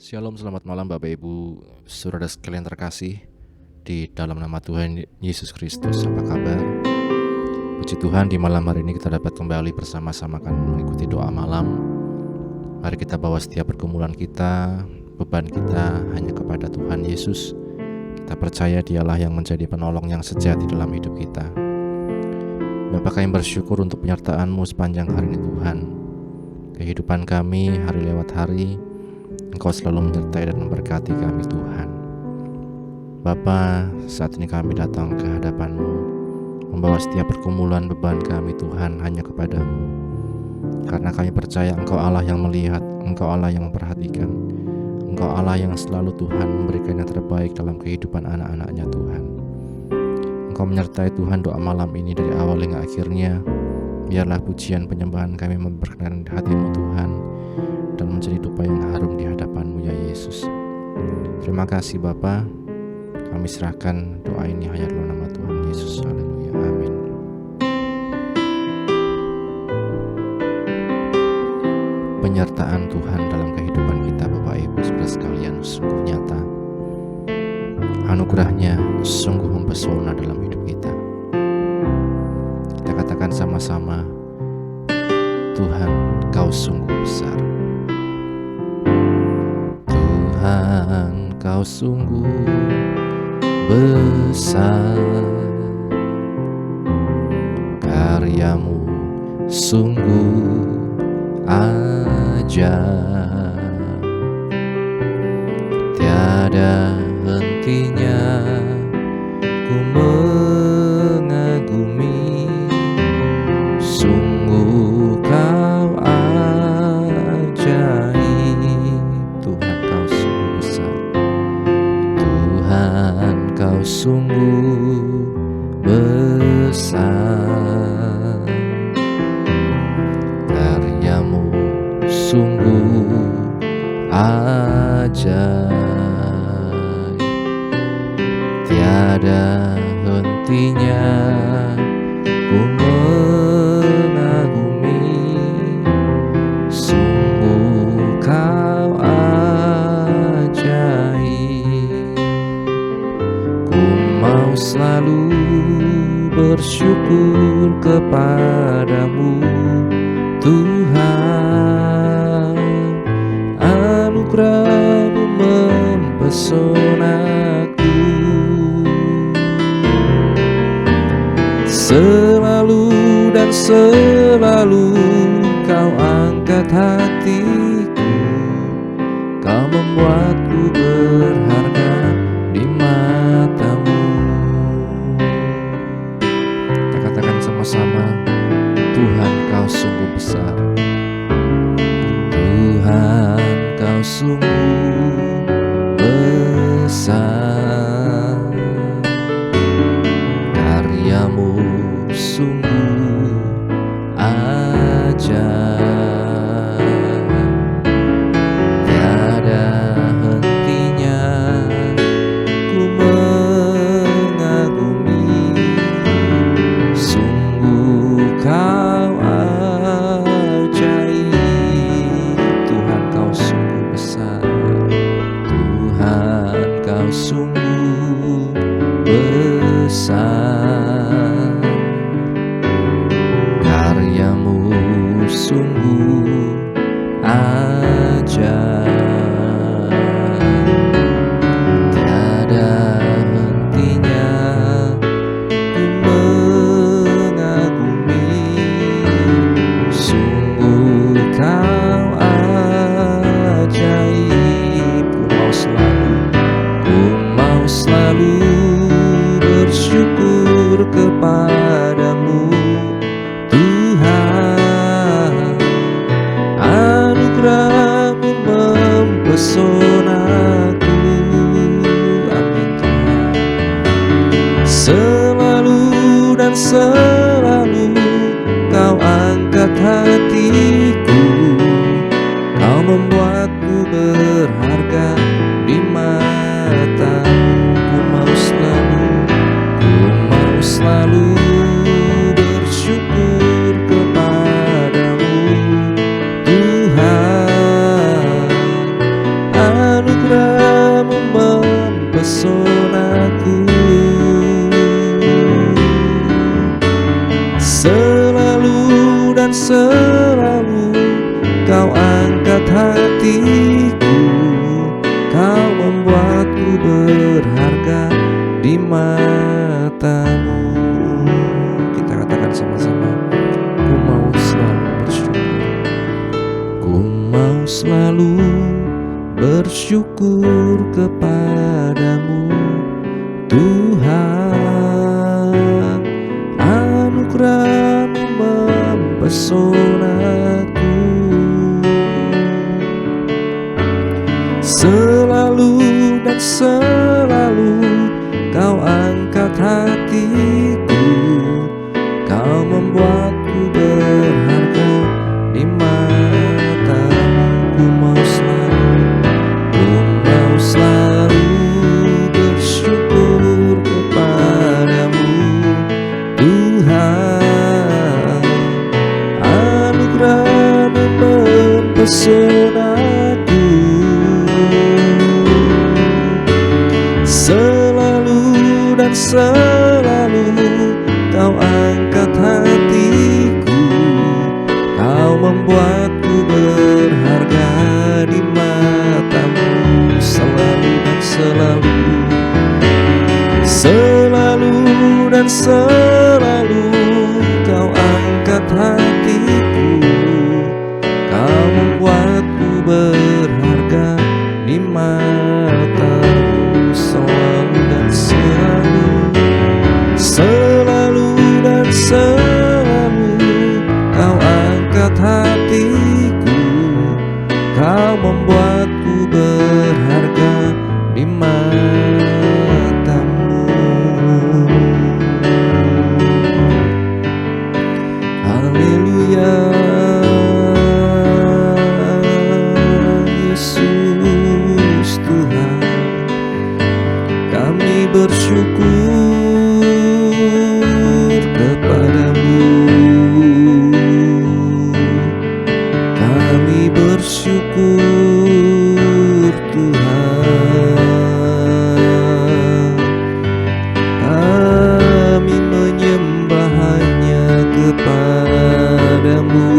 Shalom, selamat malam Bapak Ibu, saudara sekalian terkasih di dalam nama Tuhan Yesus Kristus. Apa kabar? Puji Tuhan, di malam hari ini kita dapat kembali bersama-sama akan mengikuti doa malam. Mari kita bawa setiap pergumulan kita, beban kita hanya kepada Tuhan Yesus. Kita percaya Dialah yang menjadi penolong yang sejati dalam hidup kita. Bapa, kami bersyukur untuk penyertaan-Mu sepanjang hari ini Tuhan. Kehidupan kami hari lewat hari, Engkau selalu menyertai dan memberkati kami Tuhan. Bapa, saat ini kami datang ke hadapan-Mu, membawa setiap pergumulan beban kami Tuhan hanya kepada-Mu. Karena kami percaya Engkau Allah yang melihat, Engkau Allah yang memperhatikan, Engkau Allah yang selalu Tuhan memberikan yang terbaik dalam kehidupan anak-anak-Nya Tuhan. Engkau menyertai Tuhan doa malam ini dari awal hingga akhirnya. Biarlah pujian penyembahan kami memperkenalkan hati-Mu Tuhan, dan menjadi dupa yang harum di hadapan-Mu ya Yesus. Terima kasih Bapa. Kami serahkan doa ini hanya dalam nama Tuhan Yesus. Haleluya. Amin. Penyertaan Tuhan dalam kehidupan kita Bapak Ibu saudara sekalian sungguh nyata. Anugerahnya sungguh mempesona dalam hidup kita. Kita katakan sama-sama, Tuhan, Kau sungguh besar. Tuhan, Kau sungguh besar, karya-Mu sungguh ajaib, tiada hentinya ku mengagumi, sungguh Kau ajaib. Tuhan, Kau sungguh besar. Tuhan, Kau sungguh besar, karya-Mu sungguh ajaib, tiada hentinya ku mengagumi, sungguh Kau ajaib. Ku mau selalu bersyukur kepada-Mu Tuhan, anugerah-Mu mempesonaku. Selalu dan selalu Kau angkat hatiku, Kau membuatku berharga di mata-Mu. Kita katakan sama-sama, Tuhan, Kau sungguh besar. Tuhan, Kau sungguh besar, karya-Mu sungguh ajaib, tiada hentinya ku mengagumi, sungguh Kau ajaib. Tuhan, Kau sungguh besar. Tuhan, Kau sungguh besar, karya-Mu sungguh ajaib, tiada hentinya ku mengagumi, sungguh Kau ajaib. Ku mau selalu bersyukur kepada-Mu Tuhan, anugerah-Mu mempesonaku. Amin Tuhan. Selalu dan selalu Kau angkat hatiku, Kau membuatku berharga di mata-Mu. Ku mau selalu bersyukur kepada-Mu Tuhan, bersyukur kepadamu Tuhan, anugerah-Mu mempesonaku. Selalu dan selalu Kau angkat hatiku, Kau membuatku berharga di mata-Mu. Ku mau selalu bersyukur kepadamu Tuhan, anugerah-Mu mempesonaku. Selalu dan selalu Kau angkat hatiku, Kau membuatku berharga di mata-Mu. Selalu dan selalu, selalu dan selalu Kau angkat hatiku, Kau membuatku berharga di mata-Mu. Selalu dan selalu, selalu dan selalu Kau angkat hatiku, Kau membuatku berharga di mata-Mu. Haleluya, Yesus Tuhan, kami bersyukur kepadamu. Kami bersyukur Tuhan, kami menyembah hanya kepadamu.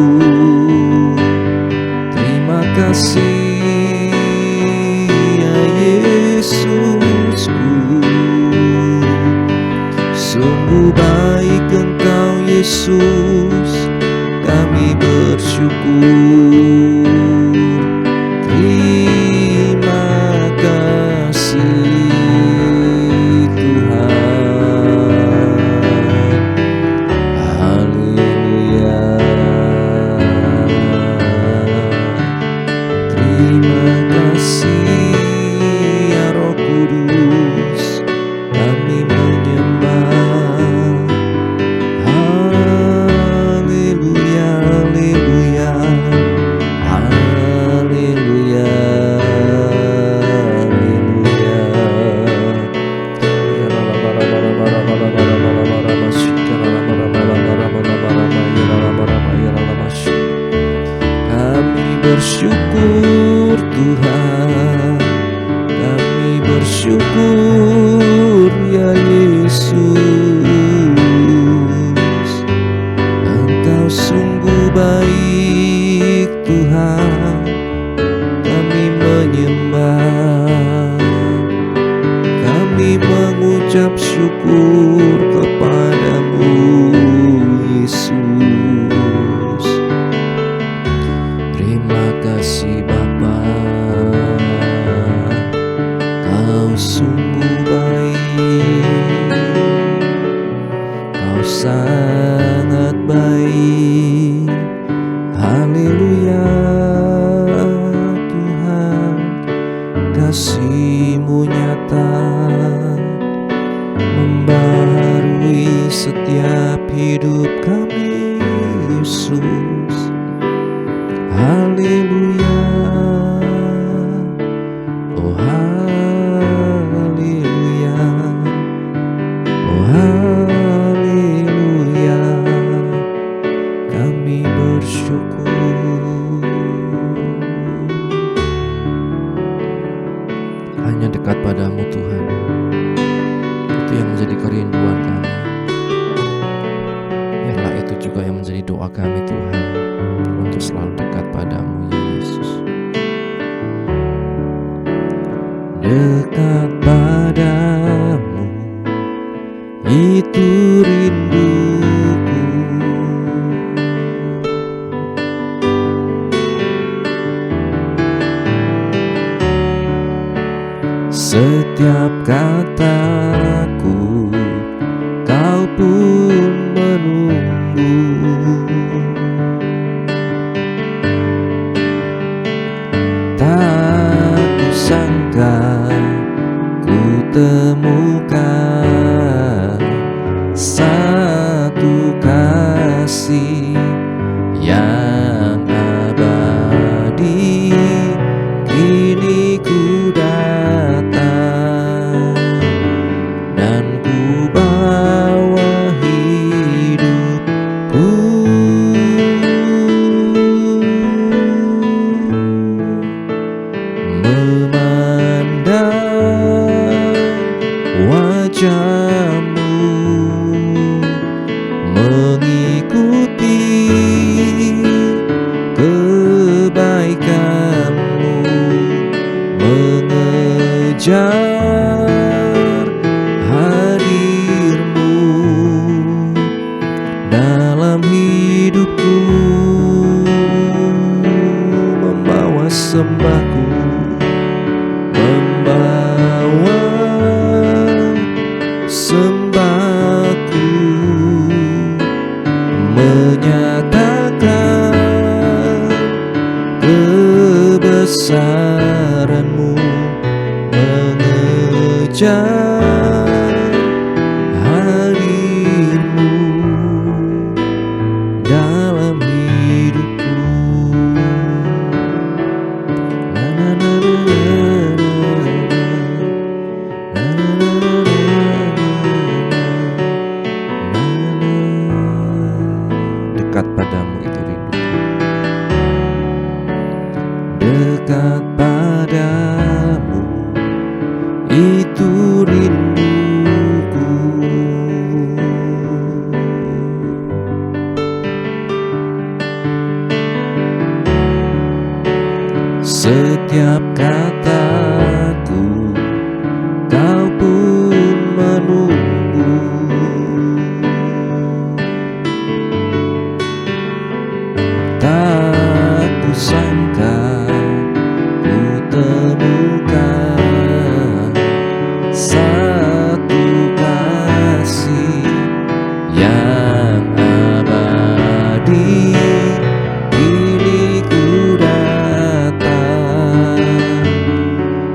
Terima kasih ya Yesusku, sungguh baik Engkau Yesus, kami bersyukur. Terima kasih Tuhan. Haleluya. Terima kasih ya Roh Kudus, kami menyembah. Haleluya, haleluya, haleluya, haleluya. Kami bersyukur Tuhan, kami bersyukur ya Yesus, Engkau sungguh baik Tuhan, kami menyembah, kami mengucap syukur kepadamu Yesus. Terima kasih Bapa, Kau sungguh baik, Kau sangat baik. Haleluya Tuhan, kasih-Mu nyata membarui setiap hidup kami Yesus. Haleluya, oh haleluya, oh haleluya, kami bersyukur. Hanya dekat padamu Tuhan, itu yang menjadi kerinduan kami. Biarlah itu juga yang menjadi doa kami Tuhan, untuk selalu dekat padamu ya Yesus. Dekat padamu itu rinduku, Setiap kataku Kau pun menunggu. Tak kusangka ku temukan satu kasih yang abadi. Kini ku datang dan ku bawa hidupku, memandang wajah-Mu, mengikuti kebaikan-Mu, mengejar hadir-Mu dalam hidupku, membawa sembahku, membawa sembahku, menyatakan kebesaran-Mu, mengejar hadir-Mu dalam hidupku. Na, na, na, na, na, na, na, na, na, na. Dekat padamu itu rinduku, dekat padamu itu rinduku. Setiap kataku Kau pun menunggu. Tak kusangka ku temukan satu kasih yang abadi. Kini ku datang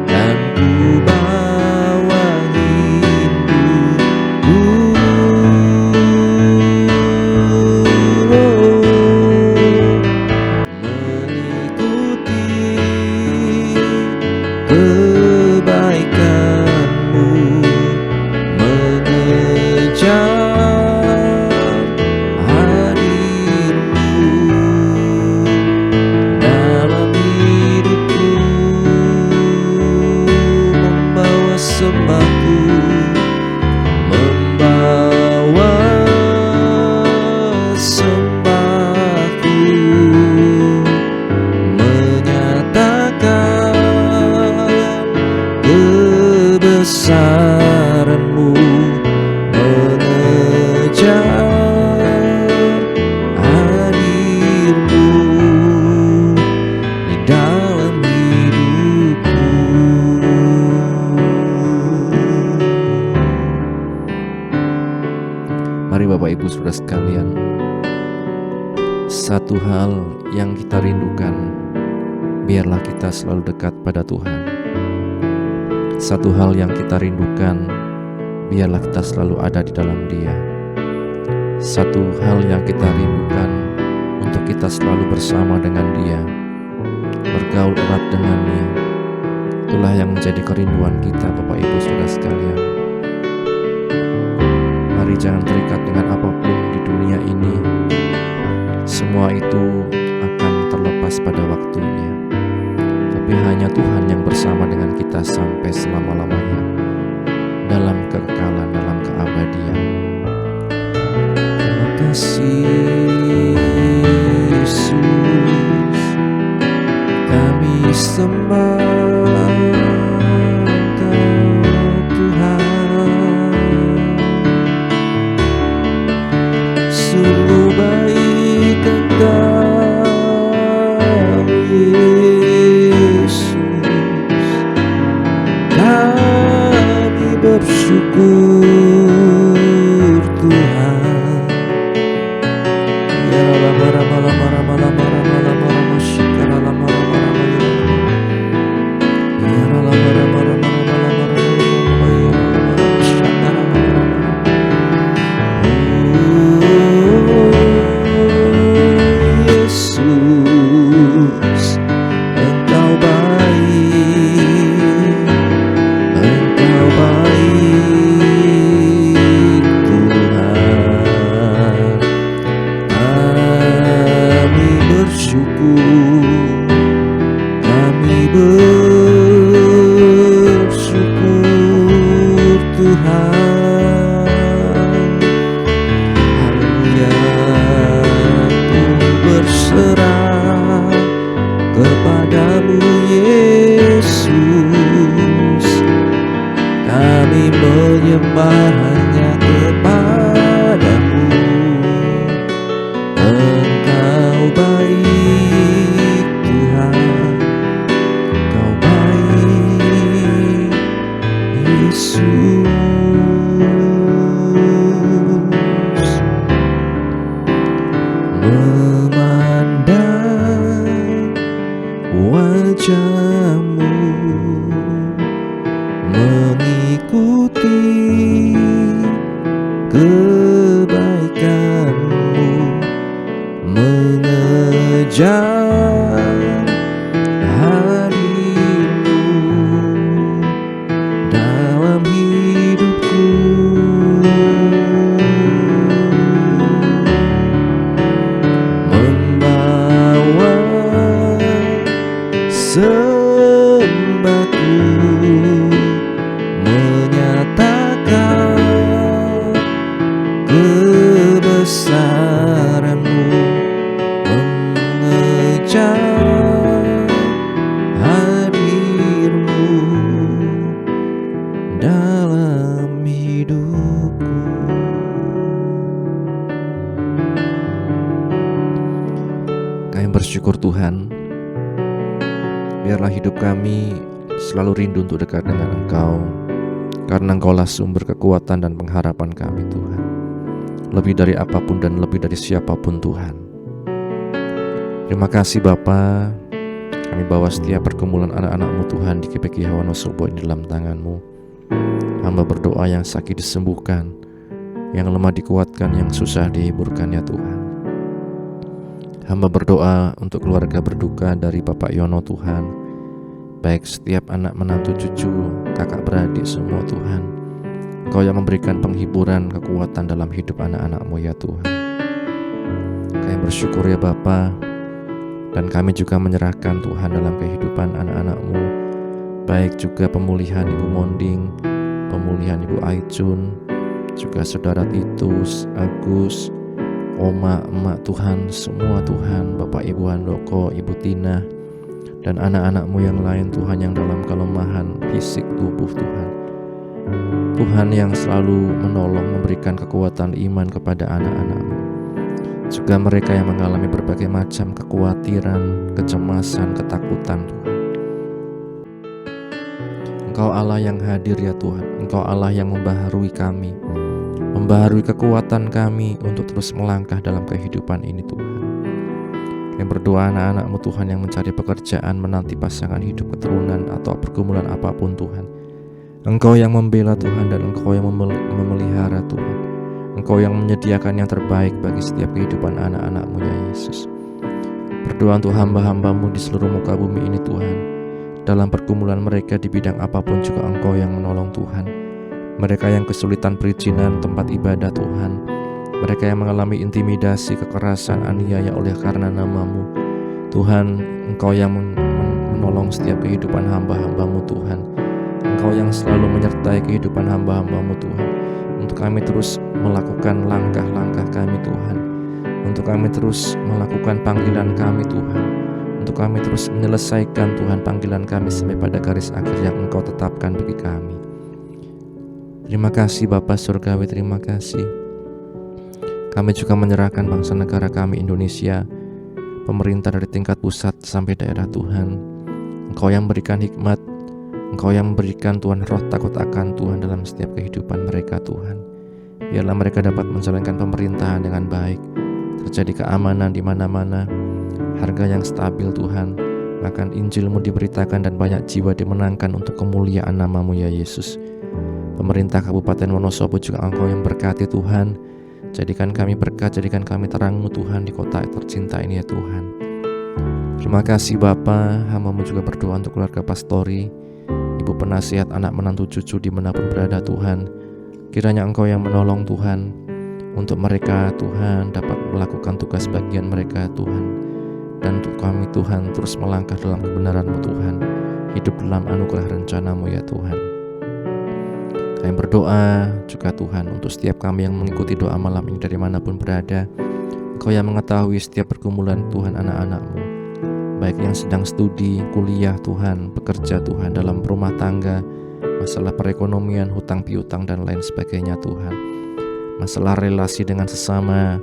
dan ku bawa hidupku, mengikuti kebaikan-Mu, mengejar hadir-Mu dalam hidupku, membawa sembahku, membawa sembahku, menyatakan kebesaran-Mu, mengejar hadir-Mu di dalam hidupku. Mari Bapak Ibu Saudara sekalian, satu hal yang kita rindukan, biarlah kita selalu dekat pada Tuhan. Satu hal yang kita rindukan, biarlah kita selalu ada di dalam Dia. Satu hal yang kita rindukan, untuk kita selalu bersama dengan Dia, bergaul erat dengannya. Itulah yang menjadi kerinduan kita Bapak Ibu Saudara sekalian. Mari jangan terikat dengan apapun di dunia ini. Semua itu akan terlepas pada waktunya. Tapi hanya Tuhan yang bersama dengan kita sampai selama-lamanya, dalam kekekalan, dalam keabadian. Terima kasih Yesus, kami sembah Engkau Tuhan. Sungguh baik Engkau Yesus, Kami bersyukur Tuhan. Ya lama lama lama lama lama lama lama lama shikara lama lama lama ya lama lama lama lama lama lama ya lama shakara lama lama. Yesus, Engkau baik, Engkau baik Tuhan. Kami bersyukur, kami bersyukur Tuhan. Haleluya, ku berserah kepadamu Yesus. Kami menyembah hanya kepadamu. Engkau baik Tuhan, Engkau baik Yesus. Memandang wajah-Mu, mengikuti kebaikan-Mu, mengejar hadir-Mu dalam hidupku. Membawa sembahku, menyatakan kebesaran-Mu, mengejar hadir-Mu dalam hidupku. Kami bersyukur Tuhan, biarlah hidup kami selalu rindu untuk dekat dengan Engkau, karena Engkaulah sumber kekuatan dan pengharapan kami Tuhan. Lebih dari apapun dan lebih dari siapapun Tuhan. Terima kasih Bapa. Kami bawa setiap pergumulan anak-anak-Mu Tuhan di GPG Wonosobo di dalam tangan-Mu. Hamba berdoa yang sakit disembuhkan, yang lemah dikuatkan, yang susah dihiburkan ya Tuhan. Hamba berdoa untuk keluarga berduka dari Bapak Yono Tuhan, baik setiap anak menantu cucu, kakak beradik semua Tuhan. Engkau yang memberikan penghiburan, kekuatan dalam hidup anak-anak-Mu ya Tuhan. Kami bersyukur ya Bapa, dan kami juga menyerahkan Tuhan dalam kehidupan anak-anak-Mu, baik juga pemulihan Ibu Monding, pemulihan Ibu Aicun, juga saudara Titus, Agus, Oma, Emak Tuhan, semua Tuhan, Bapak Ibu Handoko, Ibu Tina, dan anak-anak-Mu yang lain Tuhan yang dalam kelemahan fisik tubuh Tuhan. Tuhan yang selalu menolong, memberikan kekuatan iman kepada anak-anak-Mu. Juga mereka yang mengalami berbagai macam kekhawatiran, kecemasan, ketakutan Tuhan. Engkau Allah yang hadir ya Tuhan. Engkau Allah yang membaharui kami, membaharui kekuatan kami untuk terus melangkah dalam kehidupan ini Tuhan. Yang berdoa anak-anak-Mu Tuhan yang mencari pekerjaan, menanti pasangan hidup, keturunan, atau pergumulan apapun Tuhan. Engkau yang membela Tuhan, dan Engkau yang memelihara Tuhan. Engkau yang menyediakan yang terbaik bagi setiap kehidupan anak-anak-Mu ya Yesus. Berdoa untuk hamba-hamba-Mu di seluruh muka bumi ini Tuhan. Dalam pergumulan mereka di bidang apapun juga Engkau yang menolong Tuhan. Mereka yang kesulitan perizinan tempat ibadah Tuhan, mereka yang mengalami intimidasi, kekerasan, aniaya oleh karena nama-Mu Tuhan, Engkau yang menolong setiap kehidupan hamba-hamba-Mu Tuhan. Engkau yang selalu menyertai kehidupan hamba-hamba-Mu Tuhan, untuk kami terus melakukan langkah-langkah kami Tuhan, untuk kami terus melakukan panggilan kami Tuhan, untuk kami terus menyelesaikan Tuhan panggilan kami sampai pada garis akhir yang Engkau tetapkan bagi kami. Terima kasih Bapa Surgawi, terima kasih. Kami juga menyerahkan bangsa negara kami Indonesia, pemerintah dari tingkat pusat sampai daerah Tuhan. Engkau yang berikan hikmat, Engkau yang memberikan Tuhan roh takut akan Tuhan dalam setiap kehidupan mereka Tuhan. Biarlah mereka dapat menjalankan pemerintahan dengan baik, terjadi keamanan di mana-mana, harga yang stabil Tuhan, bahkan Injil-Mu diberitakan dan banyak jiwa dimenangkan untuk kemuliaan nama-Mu ya Yesus. Pemerintah Kabupaten Wonosobo juga Engkau yang berkati Tuhan. Jadikan kami berkat, jadikan kami terang-Mu Tuhan di kota tercinta ini ya Tuhan. Terima kasih Bapa, hamba-Mu juga berdoa untuk keluarga pastori, ibu penasihat, anak menantu cucu dimanapun berada Tuhan. Kiranya Engkau yang menolong Tuhan, untuk mereka Tuhan dapat melakukan tugas bagian mereka Tuhan. Dan untuk kami Tuhan terus melangkah dalam kebenaran-Mu Tuhan, hidup dalam anugerah rencana-Mu ya Tuhan. Kami berdoa juga Tuhan untuk setiap kami yang mengikuti doa malam ini dari manapun berada. Engkau yang mengetahui setiap pergumulan Tuhan anak-anak-Mu, baik yang sedang studi, kuliah Tuhan, bekerja Tuhan, dalam rumah tangga, masalah perekonomian, hutang piutang dan lain sebagainya Tuhan. Masalah relasi dengan sesama,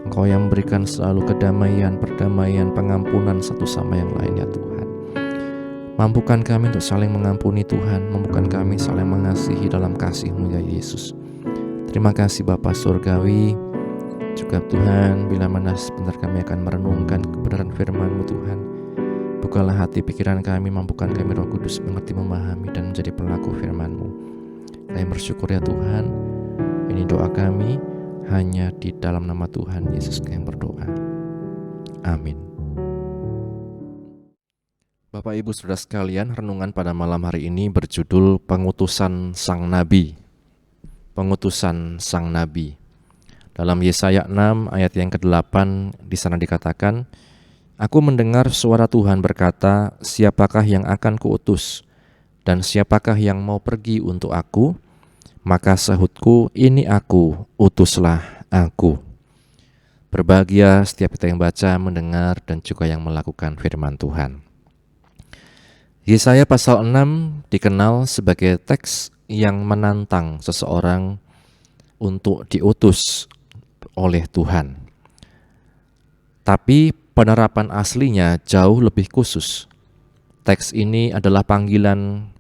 Engkau yang memberikan selalu kedamaian, perdamaian, pengampunan satu sama yang lain ya Tuhan. Mampukan kami untuk saling mengampuni Tuhan, mampukan kami saling mengasihi dalam kasih-Mu ya Yesus. Terima kasih Bapa Surgawi. Juga Tuhan, bila mana sebentar kami akan merenungkan kebenaran firman-Mu Tuhan, bukalah hati pikiran kami, mampukan kami Roh Kudus mengerti, memahami dan menjadi pelaku firman-Mu. Kami bersyukur ya Tuhan. Ini doa kami hanya di dalam nama Tuhan Yesus kami berdoa. Amin. Bapak Ibu Saudara sekalian, renungan pada malam hari ini berjudul Pengutusan Sang Nabi. Pengutusan Sang Nabi. Dalam Yesaya 6 ayat yang ke-8 di sana dikatakan, Aku mendengar suara Tuhan berkata, siapakah yang akan kuutus? Dan siapakah yang mau pergi untuk aku? Maka sahutku, ini aku, utuslah aku. Berbahagia setiap kita yang baca, mendengar, dan juga yang melakukan firman Tuhan. Yesaya pasal 6 dikenal sebagai teks yang menantang seseorang untuk diutus oleh Tuhan. Tapi penerapan aslinya jauh lebih khusus. Teks ini adalah panggilan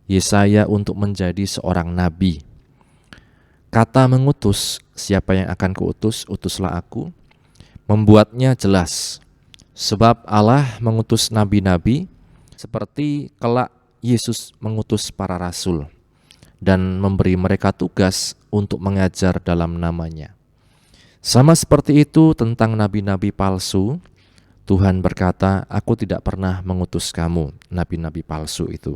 Yesaya untuk menjadi seorang nabi. Kata mengutus, siapa yang akan kuutus, utuslah aku, membuatnya jelas. Sebab Allah mengutus nabi-nabi seperti kelak Yesus mengutus para rasul dan memberi mereka tugas untuk mengajar dalam namanya. Sama seperti itu tentang nabi-nabi palsu, Tuhan berkata, aku tidak pernah mengutus kamu, nabi-nabi palsu itu.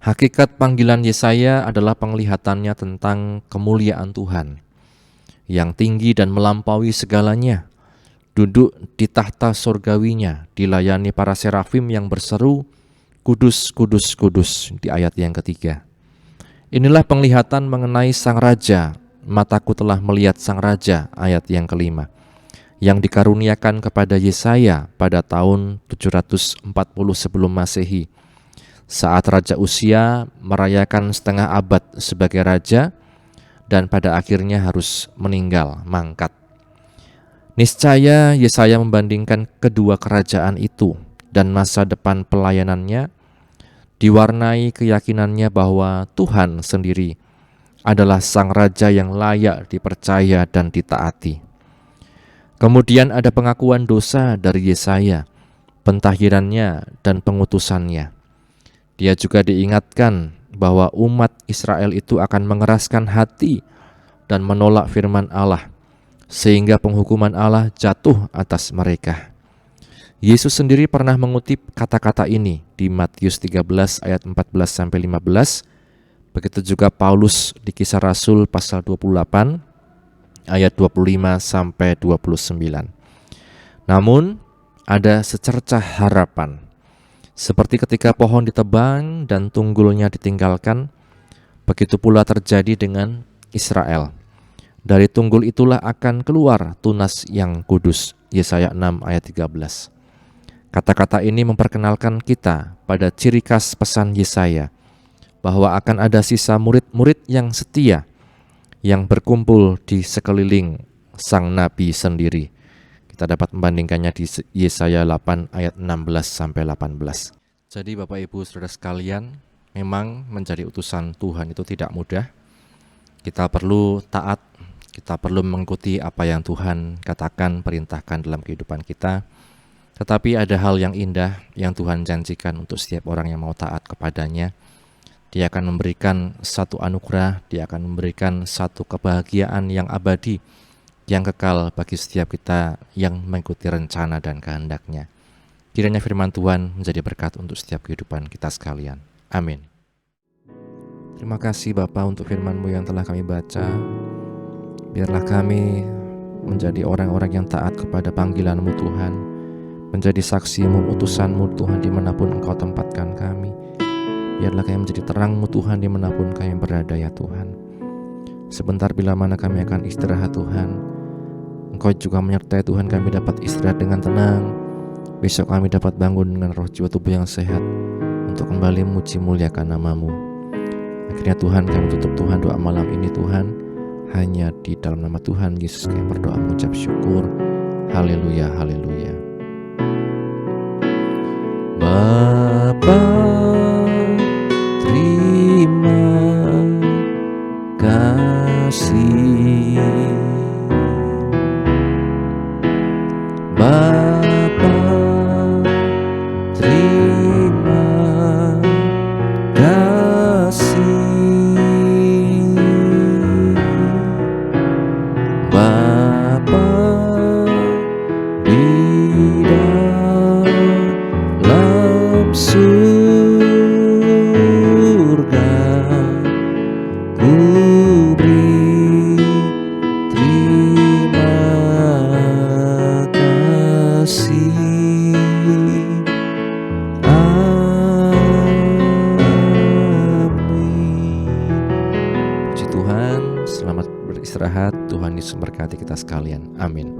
Hakikat panggilan Yesaya adalah penglihatannya tentang kemuliaan Tuhan yang tinggi dan melampaui segalanya, duduk di tahta surgawinya, dilayani para serafim yang berseru, Kudus, Kudus, Kudus, di ayat yang ketiga. Inilah penglihatan mengenai Sang Raja, mataku telah melihat Sang Raja, ayat yang kelima, yang dikaruniakan kepada Yesaya pada tahun 740 sebelum Masehi, saat Raja Uzia merayakan setengah abad sebagai raja dan pada akhirnya harus meninggal, mangkat. Niscaya Yesaya membandingkan kedua kerajaan itu dan masa depan pelayanannya diwarnai keyakinannya bahwa Tuhan sendiri adalah Sang Raja yang layak dipercaya dan ditaati. Kemudian ada pengakuan dosa dari Yesaya, pentahirannya dan pengutusannya. Dia juga diingatkan bahwa umat Israel itu akan mengeraskan hati dan menolak firman Allah, sehingga penghukuman Allah jatuh atas mereka. Yesus sendiri pernah mengutip kata-kata ini di Matius 13 ayat 14-15. Begitu juga Paulus di Kisah Rasul pasal 28 ayat 25-29. Namun ada secercah harapan. Seperti ketika pohon ditebang dan tunggulnya ditinggalkan, begitu pula terjadi dengan Israel. Dari tunggul itulah akan keluar tunas yang kudus. Yesaya 6 ayat 13. Kata-kata ini memperkenalkan kita pada ciri khas pesan Yesaya, bahwa akan ada sisa murid-murid yang setia, yang berkumpul di sekeliling sang nabi sendiri. Kita dapat membandingkannya di Yesaya 8 ayat 16-18. Jadi Bapak Ibu Saudara sekalian, memang menjadi utusan Tuhan itu tidak mudah. Kita perlu taat, kita perlu mengikuti apa yang Tuhan katakan, perintahkan dalam kehidupan kita. Tetapi ada hal yang indah yang Tuhan janjikan untuk setiap orang yang mau taat kepadanya. Dia akan memberikan satu anugerah, dia akan memberikan satu kebahagiaan yang abadi, yang kekal bagi setiap kita yang mengikuti rencana dan kehendak-Nya. Kiranya firman Tuhan menjadi berkat untuk setiap kehidupan kita sekalian. Amin. Terima kasih Bapa untuk firman-Mu yang telah kami baca. Biarlah kami menjadi orang-orang yang taat kepada panggilan-Mu Tuhan, menjadi saksi-Mu, utusan-Mu Tuhan dimanapun Engkau tempatkan kami. Biarlah kami menjadi terang-Mu Tuhan dimanapun kami berada ya Tuhan. Sebentar bila mana kami akan istirahat Tuhan, Engkau juga menyertai Tuhan, kami dapat istirahat dengan tenang. Besok kami dapat bangun dengan roh jiwa tubuh yang sehat untuk kembali memuji muliakan nama-Mu. Akhirnya Tuhan, kami tutup Tuhan doa malam ini Tuhan, hanya di dalam nama Tuhan Yesus kami berdoa mengucap syukur. Haleluya, haleluya. Bapa, terima kasih. Bapa, terima kasih. Bapa di dalam surga, ku beri terima kasih. Puji Tuhan, selamat beristirahat. Tuhan Yesus memberkati kita sekalian. Amin.